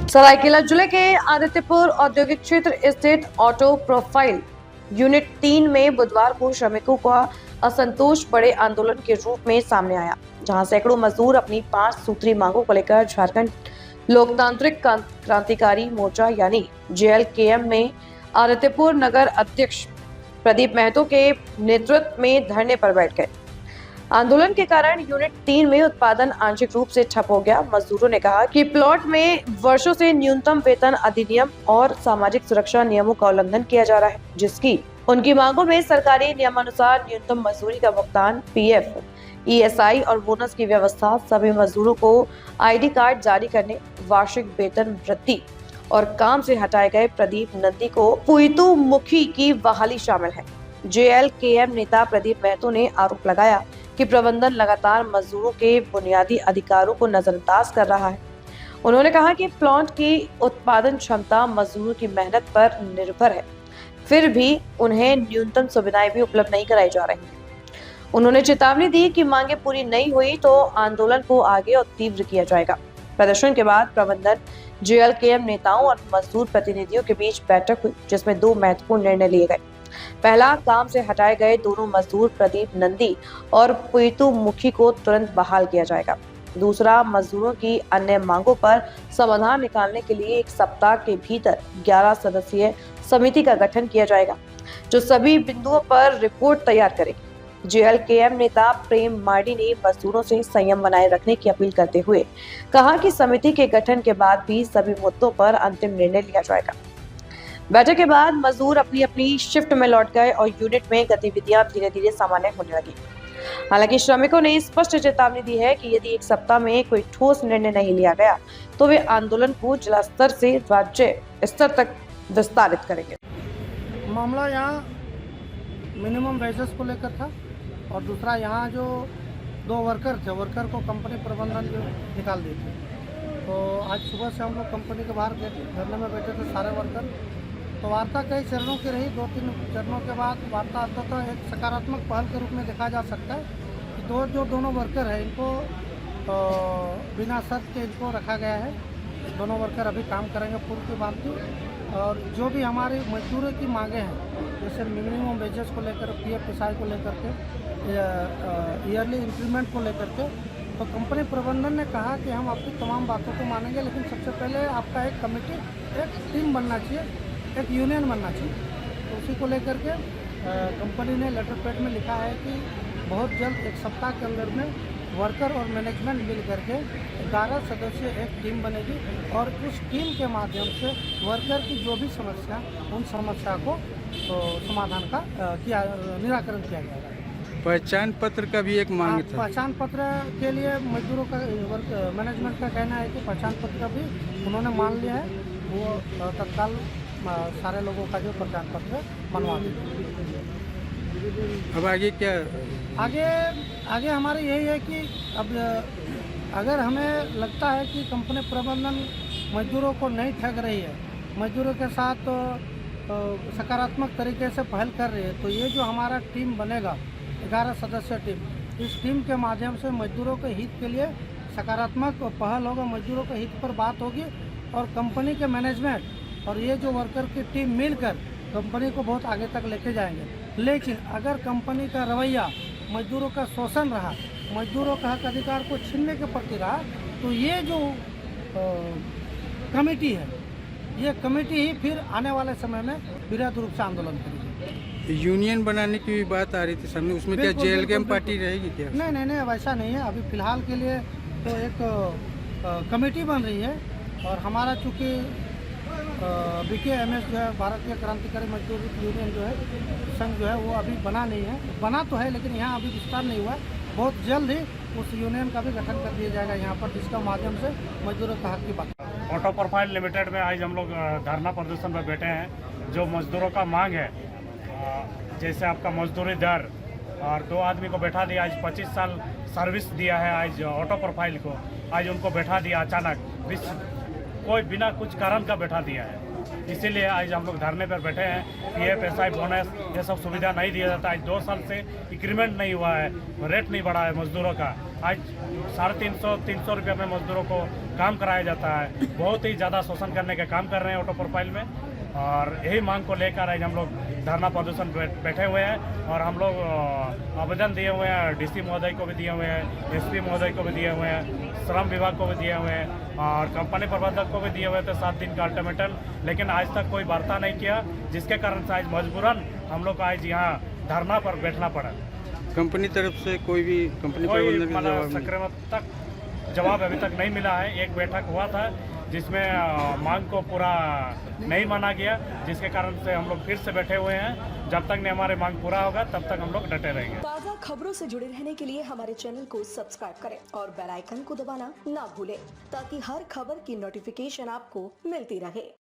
सरायकेला जिले के आदित्यपुर औद्योगिक क्षेत्र स्थित ऑटो प्रोफाइल यूनिट 3 में बुधवार को श्रमिकों का असंतोष बड़े आंदोलन के रूप में सामने आया, जहां सैकड़ों मजदूर अपनी 5 सूत्री मांगों को लेकर झारखंड लोकतांत्रिक क्रांतिकारी मोर्चा यानी JLKM में आदित्यपुर नगर अध्यक्ष प्रदीप महतो के नेतृत्व में धरने पर बैठ गए। आंदोलन के कारण यूनिट 3 में उत्पादन आंशिक रूप से ठप हो गया। मजदूरों ने कहा कि प्लॉट में वर्षों से न्यूनतम वेतन अधिनियम और सामाजिक सुरक्षा नियमों का उल्लंघन किया जा रहा है, जिसकी उनकी मांगों में सरकारी नियमानुसार न्यूनतम मजदूरी का भुगतान, PF, ESI और बोनस की व्यवस्था, सभी मजदूरों को ID कार्ड जारी करने, वार्षिक वेतन वृद्धि और काम से हटाए गए प्रदीप नंदी को पुईतू मुखी की बहाली शामिल है। JLKM नेता प्रदीप महतो ने आरोप लगाया कि प्रबंधन लगातार मजदूरों के बुनियादी अधिकारों को नजरअंदाज कर रहा है। उन्होंने कहा कि प्लांट की उत्पादन क्षमता मजदूरों की मेहनत पर निर्भर है, फिर भी उन्हें न्यूनतम सुविधाएं भी उपलब्ध नहीं कराई जा रही हैं। उन्होंने चेतावनी दी कि मांगे पूरी नहीं हुई तो आंदोलन को आगे और तीव्र किया जाएगा। प्रदर्शन के बाद प्रबंधन, JLKM नेताओं और मजदूर प्रतिनिधियों के बीच बैठक हुई, जिसमें 2 महत्वपूर्ण निर्णय लिए गए। पहला, काम से हटाए गए दोनों मजदूर प्रदीप नंदी और पुईतू मुखी को तुरंत बहाल किया जाएगा। दूसरा, मजदूरों की अन्य मांगों पर समाधान निकालने के लिए 1 सप्ताह के भीतर 11 सदस्यीय समिति का गठन किया जाएगा, जो सभी बिंदुओं पर रिपोर्ट तैयार करेगी। JLKM नेता प्रेम मार्डी ने मजदूरों से संयम बनाए रखने की अपील करते हुए कहा कि समिति के गठन के बाद भी सभी मुद्दों पर अंतिम निर्णय लिया जाएगा। बैठक के बाद मजदूर अपनी अपनी शिफ्ट में लौट गए और यूनिट में गतिविधियां धीरे धीरे सामान्य होने लगी। हालांकि श्रमिकों ने स्पष्ट चेतावनी दी है कि यदि 1 सप्ताह में कोई ठोस निर्णय नहीं लिया गया तो वे आंदोलन को जिला स्तर से राज्य स्तर तक विस्तारित करेंगे। मामला यहाँ मिनिमम वेजेस को लेकर था और दूसरा यहाँ जो 2 वर्कर थे, वर्कर को कंपनी प्रबंधन जो निकाल दी थी। तो आज सुबह से हम लोग कंपनी के बाहर धरने में बैठे थे सारे वर्कर। तो वार्ता कई चरणों की रही। 2-3 चरणों के बाद वार्ता अंततः एक सकारात्मक पहल के रूप में देखा जा सकता है कि दोनों वर्कर हैं इनको बिना शर्त के इनको रखा गया है। दोनों वर्कर अभी काम करेंगे पूर्व की भांति। और जो भी हमारी मजदूरों की मांगे हैं, जैसे मिनिमम वेजेस को लेकर, PF ESI को लेकर के, ईयरली इंक्रीमेंट को लेकर के, तो कंपनी प्रबंधन ने कहा कि हम आपकी तमाम बातों को मानेंगे, लेकिन सबसे पहले आपका एक कमेटी, एक टीम बनना चाहिए, एक यूनियन बनना चाहिए। तो उसी को लेकर के कंपनी ने लेटर पैड में लिखा है कि बहुत जल्द 1 सप्ताह के अंदर में वर्कर और मैनेजमेंट मिल करके 11 सदस्य एक टीम बनेगी और उस टीम के माध्यम से वर्कर की जो भी समस्या, उन समस्या को समाधान का निराकरण किया जाएगा। पहचान पत्र का भी एक मांग था। पहचान पत्र के लिए मजदूरों का मैनेजमेंट का कहना है कि पहचान पत्र भी उन्होंने मान लिया है। वो तत्काल सारे लोगों का जो पहचान पत्र बनवा देंगे। अब आगे क्या? आगे हमारी यही है कि अब अगर हमें लगता है कि कंपनी प्रबंधन मजदूरों को नहीं ठग रही है, मजदूरों के साथ सकारात्मक तरीके से पहल कर रही है, तो ये जो हमारा टीम बनेगा 11 सदस्यीय टीम, इस टीम के माध्यम से मजदूरों के हित के लिए सकारात्मक पहल होगा, मजदूरों के हित पर बात होगी और कंपनी के मैनेजमेंट और ये जो वर्कर की टीम मिलकर कंपनी को बहुत आगे तक लेके जाएंगे। लेकिन अगर कंपनी का रवैया मजदूरों का शोषण रहा, मजदूरों का हक अधिकार को छीनने के प्रति रहा, तो ये जो कमेटी है, ये कमेटी ही फिर आने वाले समय में वृहद रूप से आंदोलन करेगी। यूनियन बनाने की भी बात आ रही थी सामने, उसमें क्या JLKM पार्टी रहेगी क्या? नहीं, वैसा नहीं है। अभी फिलहाल के लिए तो एक कमेटी बन रही है और हमारा चूँकि BKMS जो है, भारतीय क्रांतिकारी मजदूर यूनियन जो है, संघ जो है, वो अभी बना नहीं है। बना तो है लेकिन यहाँ अभी विस्तार नहीं हुआ। बहुत जल्द ही उस यूनियन का भी गठन कर दिया जाएगा यहाँ पर, जिसका माध्यम से मजदूरों का हक की बात। ऑटो प्रोफाइल लिमिटेड में आज हम लोग धरना प्रदर्शन पर बैठे हैं। जो मजदूरों का मांग है, जैसे आपका मजदूरी दर और 2 आदमी को बैठा दिया, आज 25 साल सर्विस दिया है आज ऑटो प्रोफाइल को, आज उनको बैठा दिया अचानक, कोई बिना कुछ कारण का बैठा दिया है। इसीलिए आज हम लोग धरने पर बैठे हैं। PF, SI, बोनस ये सब सुविधा नहीं दिया जाता। आज 2 साल से इंक्रीमेंट नहीं हुआ है, रेट नहीं बढ़ा है मजदूरों का। आज 350-300 रुपये में मजदूरों को काम कराया जाता है। बहुत ही ज़्यादा शोषण करने का काम कर रहे हैं ऑटो प्रोफाइल में, और यही मांग को लेकर आज हम लोग धरना प्रदर्शन बैठे हुए हैं। और हम लोग आवेदन दिए हुए हैं, DC महोदय को भी दिए हुए हैं, SP महोदय को भी दिए हुए हैं, श्रम विभाग को भी दिए हुए हैं, और कंपनी प्रबंधक को भी दिए हुए थे 7 दिन का अल्टीमेटम, लेकिन आज तक कोई वार्ता नहीं किया, जिसके कारण से आज मजबूरन हम लोग को आज यहाँ धरना पर बैठना पड़ा। कंपनी तरफ से कोई भी कंपनी कोई प्रबंधन का जवाब नहीं? सकारात्मक जवाब अभी तक नहीं मिला है। एक बैठक हुआ था जिसमें मांग को पूरा नहीं माना गया, जिसके कारण से हम लोग फिर से बैठे हुए हैं। जब तक नहीं हमारे मांग पूरा होगा तब तक हम लोग डटे रहेंगे। ताज़ा खबरों से जुड़े रहने के लिए हमारे चैनल को सब्सक्राइब करें और बेल आइकन को दबाना ना भूलें, ताकि हर खबर की नोटिफिकेशन आपको मिलती रहे।